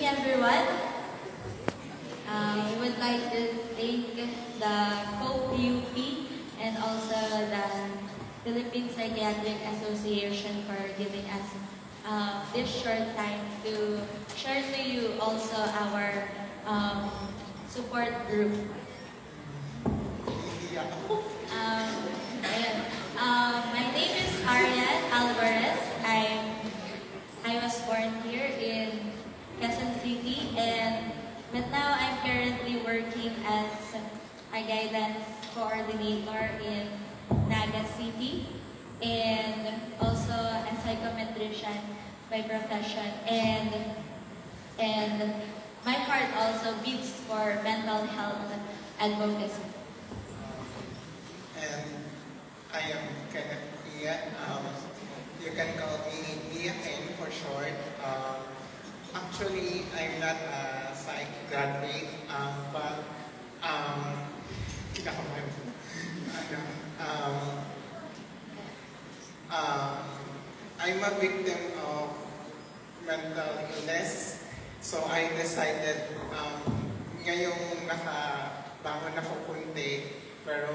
everyone. We would like to thank the COPUP and also the Philippine Psychiatric Association for giving us this short time to share to you also our support group. My name is Arian Alvarez. I was born here in Quezon City, but now I'm currently working as a guidance coordinator in Naga City and also a psychometrician by profession, and my heart also beats for mental health advocacy. And I am Kenneth Ian. You can call me Ian for short. Actually, I'm not a psych graduate, but I'm a victim of mental illness. So I decided, ngayong nakabangon ako kunti, pero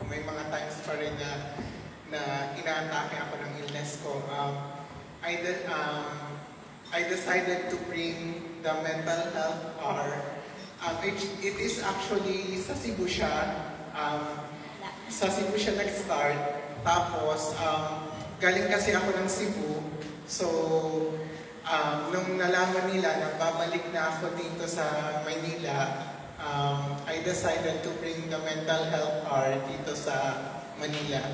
may mga times pa rin na inaatake ako ng illness ko. I decided to bring the mental health hour. It is actually sa Cebu siya. Sa Cebu siya nag-start. Tapos, galing kasi ako ng Cebu. So, nung nalaman nila na babalik na ako dito sa Maynila, I decided to bring the mental health hour dito sa Manila.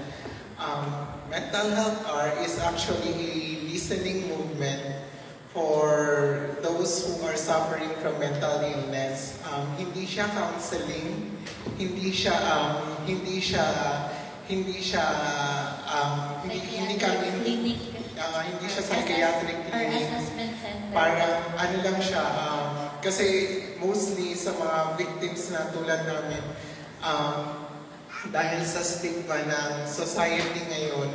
Mental health hour is actually a listening movement for those who are suffering from mental illness. Hindi siya counseling, hindi siya psychiatric clinic. Parang ano lang siya, kasi mostly sa mga victims na tulad namin, dahil sa stigma ng society ngayon,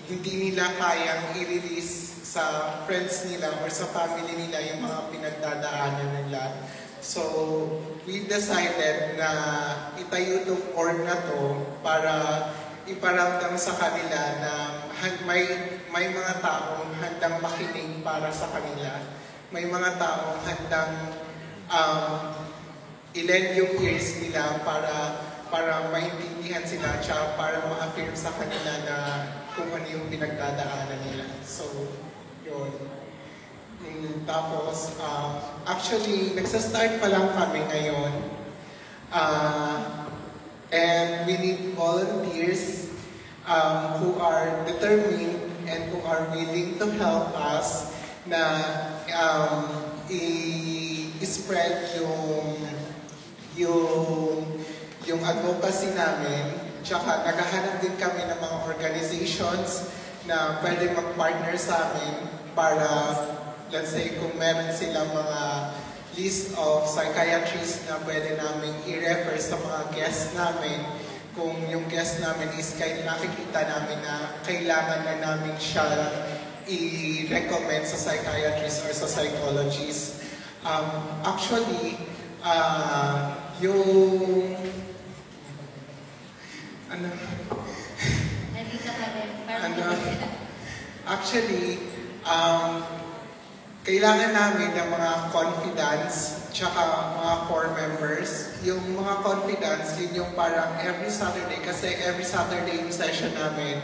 hindi nila kayang i-release sa friends nila or sa family nila yung mga pinagdadaanan nila. So, we decided na itayo itong org na to para iparamdam sa kanila na may mga taong handang makinig para sa kanila. May mga taong handang ilend yung ears nila para maintindihan sila at para ma-affirm sa kanila na kung ano yung pinagdadaanan nila. So, yun. Tapos, actually, nagsa-start pa lang kami ngayon. And we need volunteers who are determined and who are willing to help us na i-spread yung advocacy namin. Tsaka naghahanap din kami ng mga organizations na pwede mag-partner sa amin para, let's say, kung meron silang mga list of psychiatrists na pwede namin i-refer sa mga guests namin, kung yung guest namin is kahit nakikita namin na kailangan na namin siya i-recommend sa psychiatrist or sa psychologist. Actually, yung kailangan namin ng mga confidants tsaka mga core members. Yung mga confidants, yun yung parang every Saturday, kasi every Saturday yung session namin,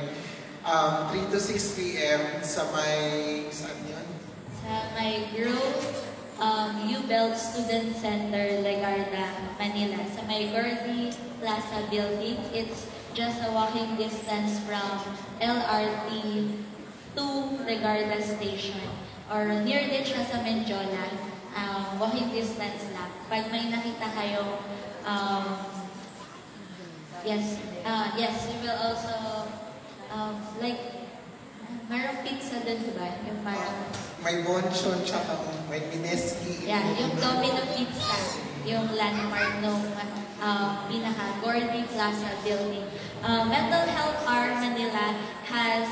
3 to 6 p.m. sa may, saan yun? Sa may group, UBEL Student Center, Legarda, Manila. Sa may Gordy Plaza building, it's just a walking distance from LRT to Legarda Station. Or near din siya sa Menjola, walking distance lang. Pag may nakita kayo, yes, we will also, mayroong pizza dun, diba? Yung parang... May bonchon, tsaka may mineski. Yeah, yung Domino Pizza, yung landmark nung pinaka-Gordy Plaza building. Mental Health Hour Manila has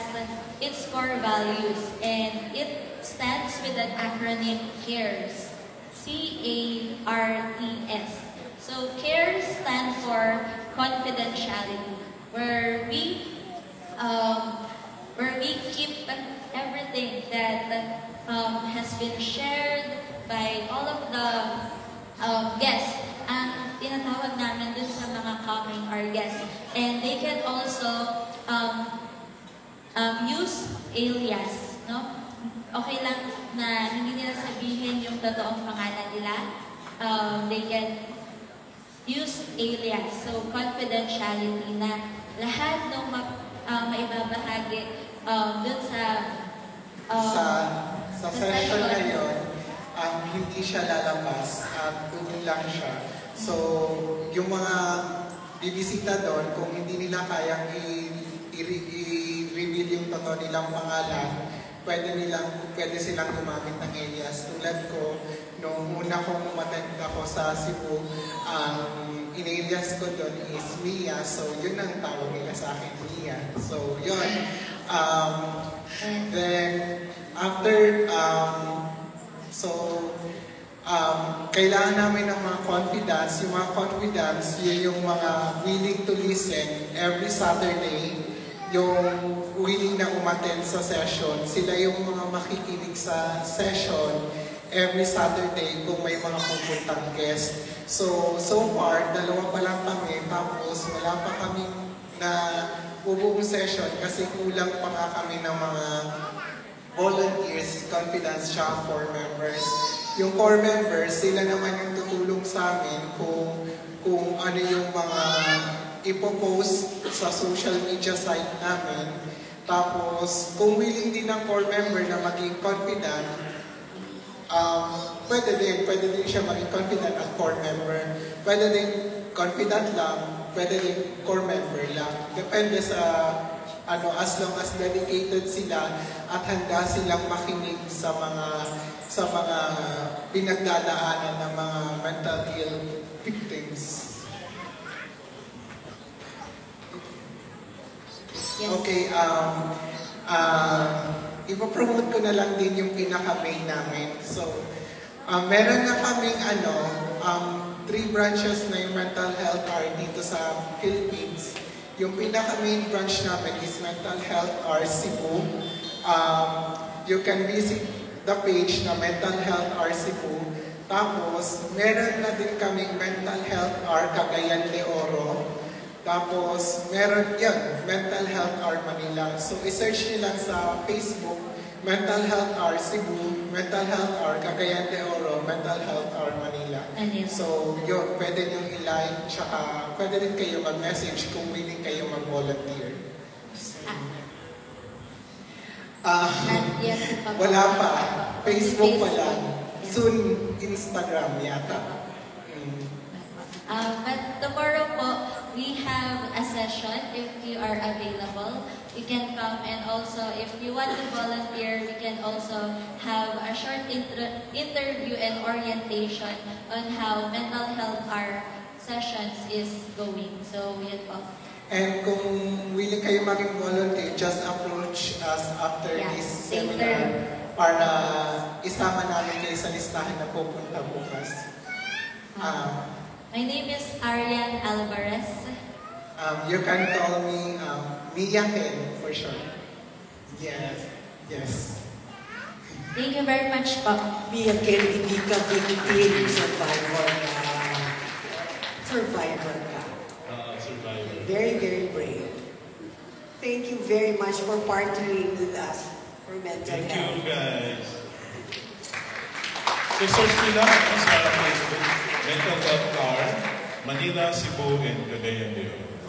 its core values, and it stands with an acronym CARES. CARES. So CARES stand for confidentiality, where we keep everything that has been shared by all of the guests. Ang tinatawag namin dun sa mga coming our guests. And they can also use alias, no? Okay lang na hindi nila sabihin yung totoong pangalan nila. They can use alias. So, confidentiality na lahat ng maibabahagi dun sa session na yun, hindi siya lalabas at doon lang siya. So, yung mga bibisita doon, kung hindi nila kayang i-reveal yung totoo nilang pangalan, pwede silang gumamit ng alias. Tulad ko, nung una kong umattend ako sa Cebu, ang in-alias ko doon is Mia. So, yun ang tawag nila sa akin, Mia. So, yun. Then, after, kailangan namin ng mga confidants. Yung mga confidants, yun yung mga willing to listen every Saturday, yung willing na umattend sa session. Sila yung mga makikinig sa session every Saturday kung may mga pupuntang guest. So far, 2 pa lang kami, tapos wala pa kami na bubuong session kasi kulang pa nga kami ng mga volunteers, confidants, siya, core members. Yung core members, sila naman yung tutulong sa amin kung ano yung mga ipopost sa social media site namin. Tapos, kung willing din ng core member na maging confidant, pwede din siya maging confidant at core member. Pwede din confidant lang, pwede din core member lang. Depende sa as long as dedicated sila at handa silang makinig sa mga pinagdadaanan ng mga mental ill victims. Yes. Okay, ipopromote ko na lang din yung pinaka-main namin. So, meron na kaming 3 branches na yung mental health are dito sa Philippines. Yung pinaka-main branch namin is Mental Health R Cebu. You can visit the page na Mental Health R Cebu. Tapos, meron na din kaming Mental Health R Cagayan de Oro. Tapos, meron yan, Mental Health R Manila. So, isearch nyo lang sa Facebook, Mental Health R Cebu, Mental Health R Cagayan de Oro, Mental Health R Manila. So, yun, pwede nyo i-like, tsaka pwede rin kayo mag-message kung willing kayo mag-volunteer. Wala pa. Facebook pa lang. Soon, Instagram yata. But tomorrow po, we have a session if you are available. You can come, and also if you want to volunteer, we can also have a short interview and orientation on how mental health our sessions is going. So, yun po. And kung willing kayo maging volunteer, just approach us after this seminar para isama namin kayo sa listahan na pupunta bukas. My name is Arian Alvarez. You can call me Mia Ken for sure. Yes. Thank you very much po. Mia Ken, hindi ka victim, survivor ka. Survivor. Very, very brave. Thank you very much for partnering with us for mental health. Thank you, guys. So, search nila sa Facebook, Mental Health R, Manila, Cebu, and Cagayan de Oro.